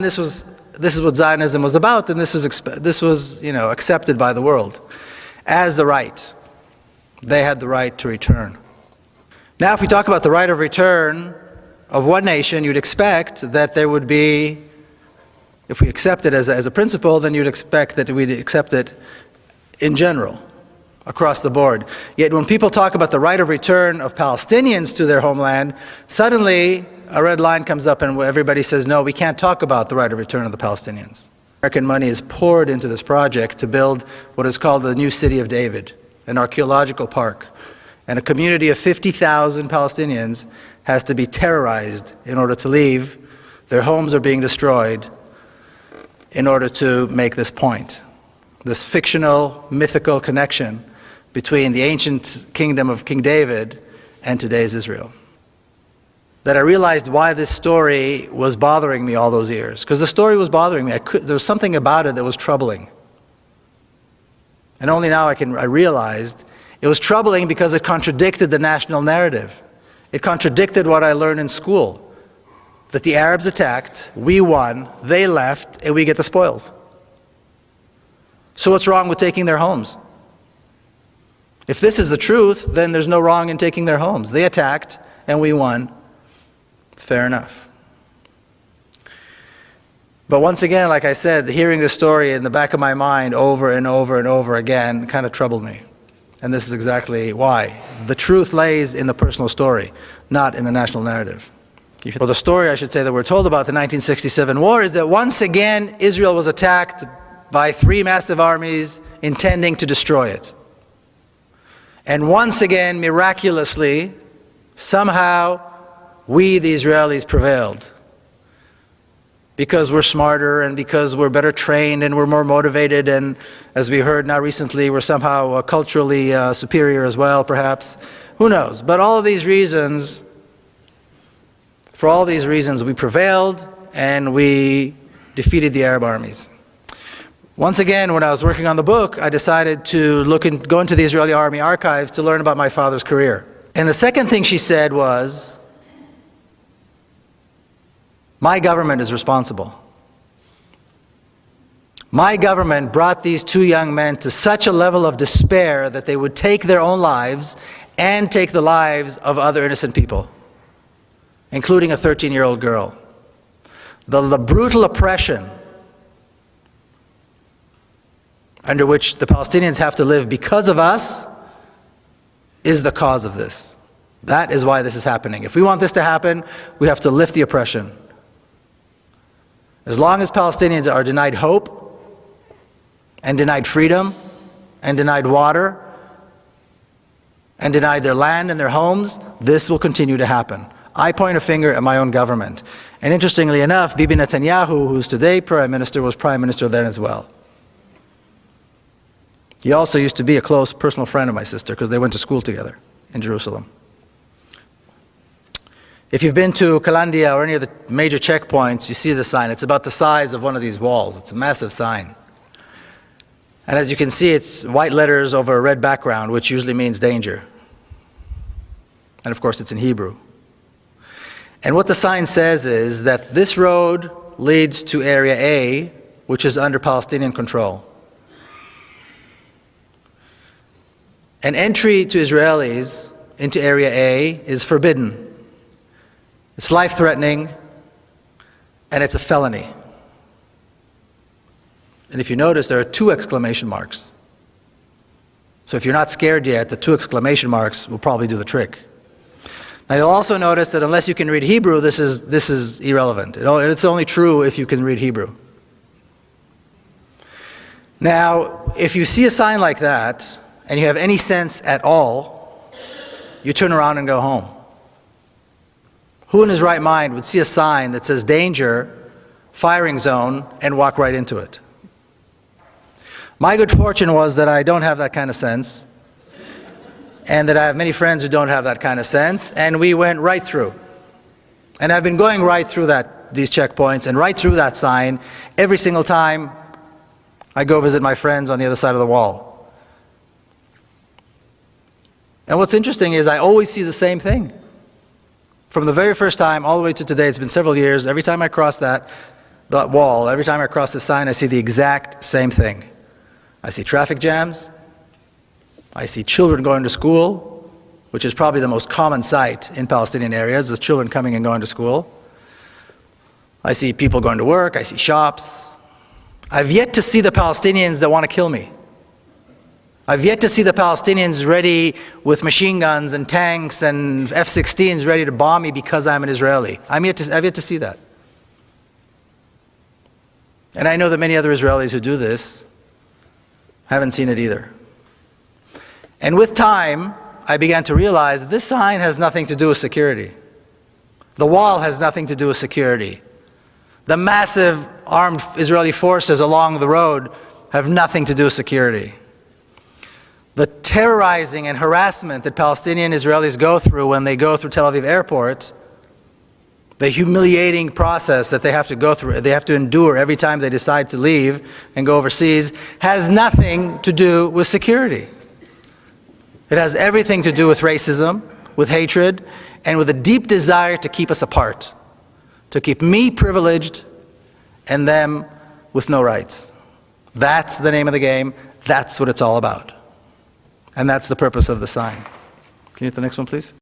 This is what Zionism was about, and this was accepted by the world as the right. They had the right to return. Now, if we talk about the right of return of one nation, you'd expect that there would be, if we accept it as a principle, then you'd expect that we'd accept it in general, across the board. Yet when people talk about the right of return of Palestinians to their homeland, suddenly a red line comes up and everybody says, no, we can't talk about the right of return of the Palestinians. American money is poured into this project to build what is called the new city of David, an archaeological park. And a community of 50,000 Palestinians has to be terrorized in order to leave. Their homes are being destroyed in order to make this point. This fictional, mythical connection between the ancient kingdom of King David and today's Israel. That I realized why this story was bothering me all those years. Because the story was bothering me. There was something about it that was troubling. And only now I realized it was troubling because it contradicted the national narrative. It contradicted what I learned in school. That the Arabs attacked, we won, they left, and we get the spoils. So what's wrong with taking their homes? If this is the truth, then there's no wrong in taking their homes. They attacked, and we won. It's fair enough. But once again, like I said, hearing this story in the back of my mind over and over and over again kind of troubled me. And this is exactly why. The truth lays in the personal story, not in the national narrative. Well, the story, I should say, that we're told about the 1967 war is that once again Israel was attacked by 3 massive armies intending to destroy it. And once again, miraculously, somehow, we, the Israelis, prevailed. Because we're smarter and because we're better trained and we're more motivated, and as we heard now recently, we're somehow culturally superior as well, perhaps. Who knows? But all of these reasons, for all these reasons, we prevailed and we defeated the Arab armies. Once again, when I was working on the book, I decided to go into the Israeli army archives to learn about my father's career. And the second thing she said was, my government is responsible. My government brought these 2 young men to such a level of despair that they would take their own lives and take the lives of other innocent people, including a 13-year-old girl. The brutal oppression under which the Palestinians have to live because of us is the cause of this. That is why this is happening. If we want this to happen, we have to lift the oppression. As long as Palestinians are denied hope, and denied freedom, and denied water, and denied their land and their homes, this will continue to happen. I point a finger at my own government. And interestingly enough, Bibi Netanyahu, who's today Prime Minister, was Prime Minister then as well. He also used to be a close personal friend of my sister because they went to school together in Jerusalem. If you've been to Kalandia or any of the major checkpoints, you see the sign. It's about the size of one of these walls. It's a massive sign. And as you can see, it's white letters over a red background, which usually means danger. And of course, it's in Hebrew. And what the sign says is that this road leads to Area A, which is under Palestinian control. And entry to Israelis into Area A is forbidden. It's life-threatening, and it's a felony. And if you notice, there are 2 exclamation marks. So if you're not scared yet, the 2 exclamation marks will probably do the trick. Now you'll also notice that unless you can read Hebrew, this is irrelevant. It's only true if you can read Hebrew. Now, if you see a sign like that, and you have any sense at all, you turn around and go home. Who in his right mind would see a sign that says danger, firing zone, and walk right into it? My good fortune was that I don't have that kind of sense, and that I have many friends who don't have that kind of sense, and we went right through. And I've been going right through these checkpoints and right through that sign every single time I go visit my friends on the other side of the wall. And what's interesting is I always see the same thing. From the very first time all the way to today, it's been several years, every time I cross that that wall, every time I cross the sign, I see the exact same thing. I see traffic jams. I see children going to school, which is probably the most common sight in Palestinian areas, is children coming and going to school. I see people going to work. I see shops. I've yet to see the Palestinians that want to kill me. I've yet to see the Palestinians ready with machine guns and tanks and F-16s ready to bomb me because I'm an Israeli. I've yet to see that. And I know that many other Israelis who do this haven't seen it either. And with time, I began to realize this sign has nothing to do with security. The wall has nothing to do with security. The massive armed Israeli forces along the road have nothing to do with security. The terrorizing and harassment that Palestinian Israelis go through when they go through Tel Aviv airport, the humiliating process that they have to go through, they have to endure every time they decide to leave and go overseas, has nothing to do with security. It has everything to do with racism, with hatred, and with a deep desire to keep us apart, to keep me privileged and them with no rights. That's the name of the game. That's what it's all about. And that's the purpose of the sign. Can you hit the next one, please?